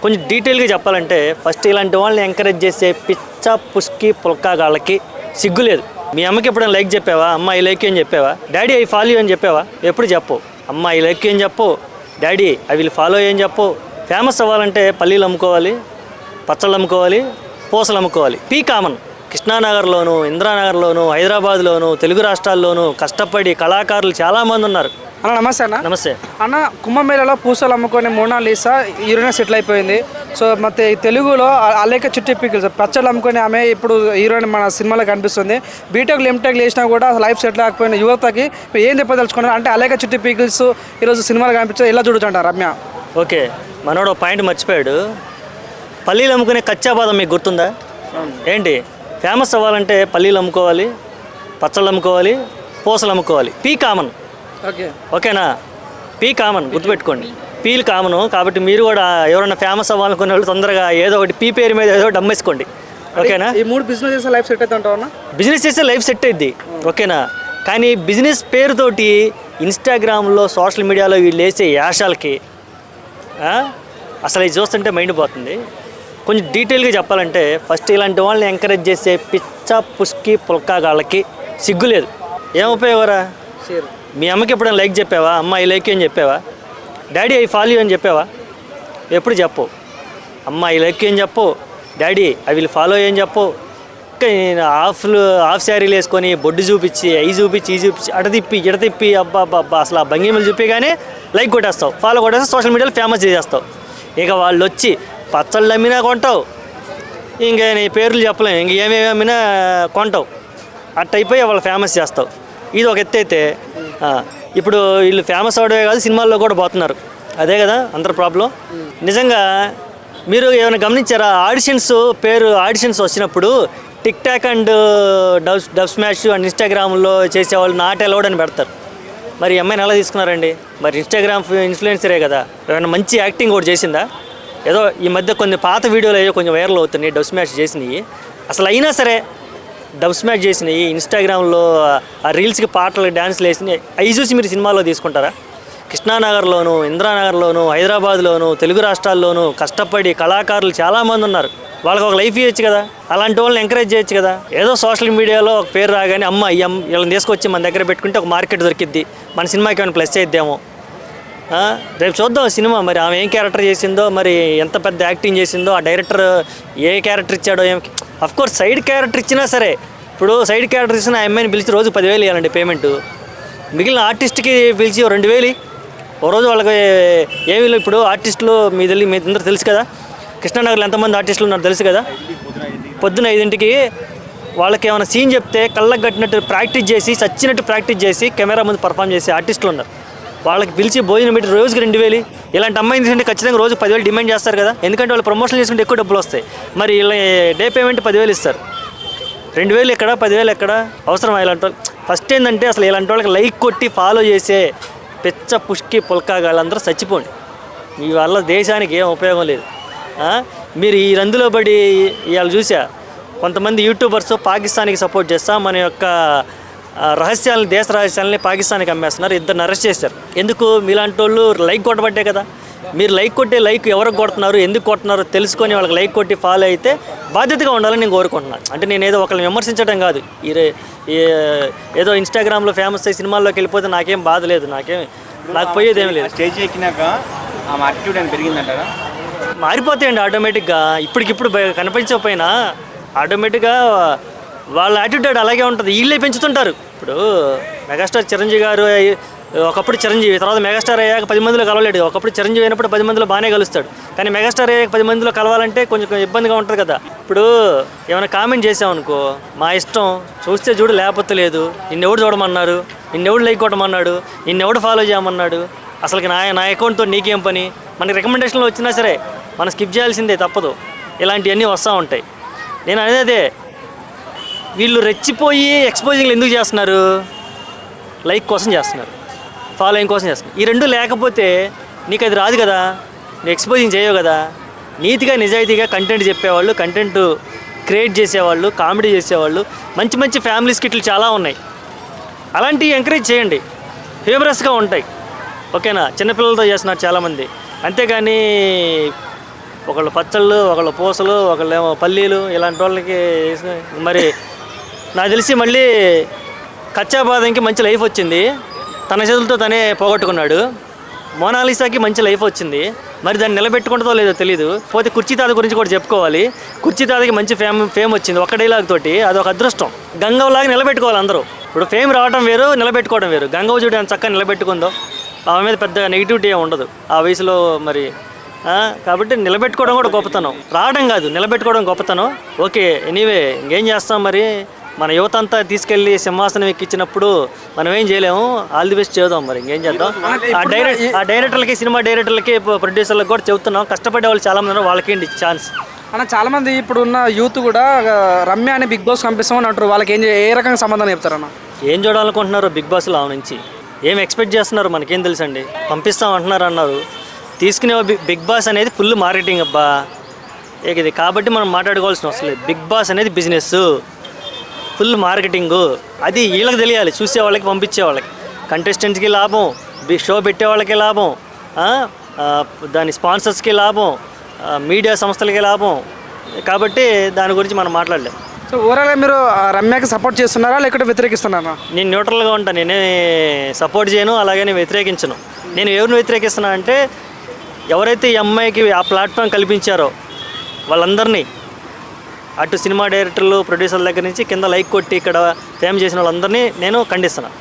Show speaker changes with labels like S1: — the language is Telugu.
S1: కొంచెం డీటెయిల్గా చెప్పాలంటే ఫస్ట్ ఇలాంటి వాళ్ళని ఎంకరేజ్ చేసే పిచ్చ పుష్కి పుల్కాగాళ్ళకి సిగ్గు లేదు. మీ అమ్మకి ఎప్పుడైనా లైక్ చెప్పావా? అమ్మ ఐ లైక్ అని చెప్పావా? డాడీ ఐ ఫాలో అని చెప్పావా? ఎప్పుడు చెప్పు. అమ్మ ఐ లైక్ అని చెప్పు, డాడీ ఐ విల్ ఫాలో అని చెప్పు. ఫేమస్ అవ్వాలంటే పల్లీలు అమ్ముకోవాలి, పచ్చళ్ళు అమ్ముకోవాలి, పూసలు అమ్ముకోవాలి. పీ కామన్. కృష్ణానగర్లోను, ఇంద్రానగర్లోను, హైదరాబాద్లోను, తెలుగు రాష్ట్రాల్లోనూ కష్టపడి కళాకారులు చాలామంది ఉన్నారు.
S2: అన్న నమస్తే అన్న.
S1: నమస్తే
S2: అన్న, కుంభమేళలో పూసలు అమ్ముకొని మోనాలిసా హీరోయిన్ సెటిల్ అయిపోయింది. సో ಮತ್ತೆ తెలుగులో అలేక చిట్టి పికిల్స్ పచ్చళ్ళు అమ్ముకొని ఆమె ఇప్పుడు హీరోయిన్ మన సినిమాలో కనిపిస్తుంది. బీటెక్లు ఎంటెక్లు చేసినా కూడా లైఫ్ సెటిల్ కాకపోయిన యువతకి ఏం చెప్పదలుచుకున్నారు అంటే అలేక చిట్టి పికిల్స్ ఈరోజు సినిమాలో కనిపించేది ఎలా చూడొచ్చు రమ్య?
S1: ఓకే, మనోడు పాయింట్ మర్చిపోయాడు. పల్లీలు అమ్ముకునే కచ్చా బాదం మీకు గుర్తుందా? ఏంటి ఫేమస్ అవ్వాలంటే పల్లీలు అమ్ముకోవాలి, పచ్చళ్ళు అమ్ముకోవాలి, పూసలు అమ్ముకోవాలి. పీ కామన్. ఓకేనా? పీ కామన్ గుర్తుపెట్టుకోండి. Peel common. కాబట్టి మీరు కూడా ఎవరైనా ఫేమస్ అవ్వాలనుకునే వాళ్ళు తొందరగా ఏదో ఒకటి పీ పేరు మీద ఏదో ఒకటి అమ్మేసుకోండి. ఓకేనా?
S2: ఈ మూడు బిజినెస్ చేస్తే లైఫ్ సెట్ అవుతుంటావా?
S1: బిజినెస్ చేస్తే లైఫ్ సెట్ అయింది. ఓకేనా? కానీ బిజినెస్ పేరుతోటి ఇన్స్టాగ్రామ్లో సోషల్ మీడియాలో వీళ్ళు వేసే యాషాలకి అసలు ఇది చూస్తుంటే మైండ్ పోతుంది. కొంచెం డీటెయిల్గా చెప్పాలంటే ఫస్ట్ ఇలాంటి వాళ్ళని ఎంకరేజ్ చేసే పిచ్చ పుష్కి పుల్కాగాళ్ళకి సిగ్గు లేదు. ఏం ఉపయోగరా? మీ అమ్మకి ఎప్పుడైనా లైక్ చెప్పావా? అమ్మ ఐ లైక్ అని చెప్పావా? డాడీ ఐ ఫాలో అని చెప్పావా? ఎప్పుడు చెప్పు. అమ్మ ఐ లైక్ అని చెప్పు, డాడీ ఐ విల్ ఫాలో అని చెప్పు. హాఫ్ శారీలు వేసుకొని బొడ్డు చూపించి అవి చూపించి ఈ చూపించి ఇడ తిప్పి అబ్బా అబ్బా అసలు ఆ భంగిమలు చూపిగానే లైక్ కొట్టేస్తావు, ఫాలో కొట్టేస్తావు, సోషల్ మీడియాలో ఫేమస్ చేసేస్తావు. ఇక వాళ్ళు వచ్చి పచ్చళ్ళు అమ్మినా కొంటావు, ఇంకా నీ పేర్లు చెప్పలేము, ఇంక ఏమేమి అమ్మినా కొంటావు. అట్ట అయిపోయి వాళ్ళు ఫేమస్ చేస్తావు. ఇది ఒక ఎత్తు అయితే ఇప్పుడు వీళ్ళు ఫేమస్ అవడమే కాదు, సినిమాల్లో కూడా పోతున్నారు. అదే కదా అందరి ప్రాబ్లం. నిజంగా మీరు ఏమైనా గమనించారా? ఆడిషన్స్ వచ్చినప్పుడు tick talk and dub smash and ఇన్స్టాగ్రామ్లో చేసేవాళ్ళు నాట్ అలౌడ్ అని పెడతారు. మరి అమ్మాయిని ఎలా తీసుకున్నారండి? మరి ఇన్స్టాగ్రామ్ ఇన్ఫ్లుయెన్సరే కదా. ఏమైనా మంచి యాక్టింగ్ కూడా చేసిందా? ఏదో ఈ మధ్య కొన్ని పాత వీడియోలు అయ్యో కొంచెం వైరల్ అవుతున్నాయి డబ్ స్మాష్ చేసినవి. అసలు అయినా సరే డబ్ స్మాష్ చేసినవి ఇన్స్టాగ్రామ్లో ఆ రీల్స్కి పాటలు డ్యాన్స్లు వేసినవి అవి చూసి మీరు సినిమాలో తీసుకుంటారా? కృష్ణానగర్లోను, ఇంద్రానగర్లోను, హైదరాబాద్లోను, తెలుగు రాష్ట్రాల్లోనూ కష్టపడి కళాకారులు చాలామంది ఉన్నారు. వాళ్ళకి ఒక లైఫ్ ఇవ్వచ్చు కదా. అలాంటి వాళ్ళని ఎంకరేజ్ చేయొచ్చు కదా. ఏదో సోషల్ మీడియాలో ఒక పేరు రాగానే అమ్మ వీళ్ళని తీసుకొచ్చి మన దగ్గర పెట్టుకుంటే ఒక మార్కెట్ దొరికిద్ది, మన సినిమాకి ఏమైనా ప్లస్ చేద్దాము. రేపు చూద్దాం సినిమా. మరి ఆమె ఏం క్యారెక్టర్ చేసిందో, మరి ఎంత పెద్ద యాక్టింగ్ చేసిందో, ఆ డైరెక్టర్ ఏ క్యారెక్టర్ ఇచ్చాడో ఏం. అఫ్కోర్స్ సైడ్ క్యారెక్టర్ ఇచ్చినా సరే, ఇప్పుడు సైడ్ క్యారెక్టర్ ఇచ్చిన ఆ అమ్మాయిని పిలిచి రోజు 10,000 ఇవ్వాలండి పేమెంట్. మిగిలిన ఆర్టిస్ట్కి పిలిచి 2,000 ఓ రోజు వాళ్ళకి ఏమీ. ఇప్పుడు ఆర్టిస్టులు మీ అందరూ తెలుసు కదా, కృష్ణానగర్లో ఎంతమంది ఆర్టిస్టులు ఉన్నారు తెలుసు కదా. పొద్దున 5ంటికి వాళ్ళకి ఏమైనా సీన్ చెప్తే కళ్ళకు కట్టినట్టు ప్రాక్టీస్ చేసి చచ్చినట్టు ప్రాక్టీస్ చేసి కెమెరా ముందు పర్ఫామ్ చేసే ఆర్టిస్టులు ఉన్నారు. వాళ్ళకి పిలిచి భోజనం పెట్టి రోజుకి 2,000. ఇలాంటి అమ్మాయిని తీసుకుంటే ఖచ్చితంగా రోజు 10,000 డిమాండ్ చేస్తారు కదా. ఎందుకంటే వాళ్ళు ప్రమోషన్ చేసుకుంటే ఎక్కువ డబ్బులు వస్తాయి. మరి ఇలా డే పేమెంట్ 10,000 ఇస్తారు. 2,000 ఎక్కడ, 10,000 ఎక్కడ అవసరం? ఇలాంటి వాళ్ళు ఫస్ట్ ఏంటంటే అసలు ఇలాంటి వాళ్ళకి లైక్ కొట్టి ఫాలో చేసే పిచ్చ పుష్కి పుల్కాగాళ్ళందరూ చచ్చిపోండి. మీ వల్ల దేశానికి ఏం ఉపయోగం లేదు. మీరు ఈ రందులో పడి ఇవాళ చూసా కొంతమంది యూట్యూబర్స్ పాకిస్తాన్కి సపోర్ట్ చేస్తా మన యొక్క దేశ రహస్యాలని పాకిస్తాన్కి అమ్మేస్తున్నారు. 2 అరెస్ట్ చేశారు. ఎందుకు? మీలాంటి వాళ్ళు లైక్ కొట్టబట్టే కదా. మీరు లైక్ కొట్టే లైక్ ఎవరికి కొడుతున్నారు, ఎందుకు కొడుతున్నారో తెలుసుకొని వాళ్ళకి లైక్ కొట్టి ఫాలో అయితే బాధ్యతగా ఉండాలని నేను కోరుకుంటున్నాను. అంటే నేను ఏదో ఒకరిని విమర్శించడం కాదు. ఏదో ఇన్స్టాగ్రామ్లో ఫేమస్ అయ్యి సినిమాల్లోకి వెళ్ళిపోతే నాకేం బాధ లేదు, నాకు పోయేదేమీ లేదు.
S3: స్టేజ్ ఎక్కినాక ఆ యాటిట్యూడ్ అని పెరిగిందంటారా?
S1: మారిపోతాయండి ఆటోమేటిక్గా. ఇప్పటికిప్పుడు కనిపించకపోయినా ఆటోమేటిక్గా వాళ్ళ యాటిట్యూడ్ అలాగే ఉంటుంది. వీళ్ళే పెంచుతుంటారు. ఇప్పుడు మెగాస్టార్ చిరంజీవి గారు ఒకప్పుడు చిరంజీవి, తర్వాత మెగాస్టార్ అయ్యాక 10 మందిలో కలవలేడు. ఒకప్పుడు చిరంజీవి అయినప్పుడు 10 మందిలో బాగానే కలుస్తాడు. కానీ మెగాస్టార్ అయ్యాక 10 మందిలో కలవాలంటే కొంచెం ఇబ్బందిగా ఉంటుంది కదా. ఇప్పుడు ఏమైనా కామెంట్ చేసామనుకో, మా ఇష్టం, చూస్తే చూడు లేకపోతే లేదు, నిన్నెవడు చూడమన్నారు, నిన్నెవడు లైక్ కొట్టమన్నాడు, నిన్నెవడు ఫాలో చేయమన్నాడు, అసలుకి నా అకౌంట్తో నీకేం పని. మనకి రికమెండేషన్లో వచ్చినా సరే మనం స్కిప్ చేయాల్సిందే, తప్పదు. ఇలాంటివన్నీ వస్తూ ఉంటాయి. నేను అనేదే, వీళ్ళు రెచ్చిపోయి ఎక్స్పోజింగ్లు ఎందుకు చేస్తున్నారు? లైక్ కోసం చేస్తున్నారు, ఫాలోయింగ్ కోసం చేస్తున్నారు. ఈ రెండు లేకపోతే నీకు అది రాదు కదా, నువ్వు ఎక్స్పోజింగ్ చేయవు కదా. నీతిగా నిజాయితీగా కంటెంట్ చెప్పేవాళ్ళు, కంటెంట్ క్రియేట్ చేసేవాళ్ళు, కామెడీ చేసేవాళ్ళు, మంచి మంచి ఫ్యామిలీ స్కిట్లు చాలా ఉన్నాయి. అలాంటివి ఎంకరేజ్ చేయండి, హ్యూమరస్గా ఉంటాయి. ఓకేనా? చిన్నపిల్లలతో చేస్తున్నారు చాలామంది. అంతేగాని ఒకళ్ళు పచ్చళ్ళు, ఒకళ్ళు పూసలు, ఒకళ్ళేమో పల్లీలు, ఇలాంటి వాళ్ళకి మరి నాకు తెలిసి మళ్ళీ కచ్చా బాదంకి మంచి లైఫ్ వచ్చింది, తన చేతులతో తనే పోగొట్టుకున్నాడు. మోనాలిసాకి మంచి లైఫ్ వచ్చింది, మరి దాన్ని నిలబెట్టుకుంటుందో లేదో తెలియదు. పోతే కుర్చీ తాత గురించి కూడా చెప్పుకోవాలి. కుర్చీ తాతకి మంచి ఫేమ్ వచ్చింది ఒక్క డైలాగ్ తోటి, అది ఒక అదృష్టం. గంగవ్వలాగా నిలబెట్టుకోవాలి అందరూ. ఇప్పుడు ఫేమ్ రావడం వేరు, నిలబెట్టుకోవడం వేరు. గంగవ్వ చూడు ఎంత చక్కగా నిలబెట్టుకుందో, ఆమె మీద పెద్ద నెగిటివిటీ ఏమి ఉండదు ఆ వయసులో మరి. కాబట్టి నిలబెట్టుకోవడం కూడా గొప్పతనం, రావడం కాదు నిలబెట్టుకోవడం గొప్పతనం. ఓకే, ఎనీవే ఇంకేం చేస్తాం మరి, మన యువత అంతా తీసుకెళ్ళి సింహాసనం ఎక్కించినప్పుడు మనం ఏం చేయలేము. ఆల్ ది బెస్ట్ చేద్దాం, మరి ఇంకేం చేద్దాం. ఆ డైరెక్టర్లకి, సినిమా డైరెక్టర్లకి, ప్రొడ్యూసర్లకు కూడా చెబుతున్నాం, కష్టపడే వాళ్ళు చాలా మంది ఉన్నారు, వాళ్ళకి ఏంటి ఛాన్స్.
S2: అన్న చాలామంది ఇప్పుడు ఉన్న యూత్ కూడా రమ్య అని బిగ్ బాస్ పంపిస్తామని అంటారు, వాళ్ళకి ఏ రకంగా సమాధానం చెప్తారన్న?
S1: ఏం చూడాలనుకుంటున్నారు బిగ్ బాస్లో ఆమె నుంచి, ఏం ఎక్స్పెక్ట్ చేస్తున్నారు మనకేం తెలుసండి. పంపిస్తాం అన్నారు. తీసుకునే బిగ్ బాస్ అనేది ఫుల్ మార్కెటింగ్ అబ్బా, ఇది కాబట్టి మనం మాట్లాడుకోవాల్సిన అవసరం లేదు. బిగ్ బాస్ అనేది బిజినెస్, ఫుల్ మార్కెటింగు. అది వీళ్ళకి తెలియాలి, చూసే వాళ్ళకి, పంపించే వాళ్ళకి, కంటెస్టెంట్స్కి లాభం, షో పెట్టే వాళ్ళకి లాభం, దాని స్పాన్సర్స్కి లాభం, మీడియా సంస్థలకి లాభం. కాబట్టి దాని గురించి మనం మాట్లాడలేం.
S2: సో ఓవరాల్గా మీరు రమ్యకి సపోర్ట్ చేస్తున్నారా లేకపోతే వ్యతిరేకిస్తున్నారా?
S1: నేను న్యూట్రల్గా ఉంటాను, నేనే సపోర్ట్ చేయను, అలాగని వ్యతిరేకించను. నేను ఎవరిని వ్యతిరేకిస్తున్నా అంటే, ఎవరైతే ఈ అమ్మాయికి ఆ ప్లాట్ఫామ్ కల్పించారో వాళ్ళందరినీ, అటు సినిమా డైరెక్టర్లు, ప్రొడ్యూసర్ల దగ్గర నుంచి కింద లైక్ కొట్టి ఇక్కడ ఫేమ్ చేసిన వాళ్ళందరినీ నేను ఖండిస్తున్నాను.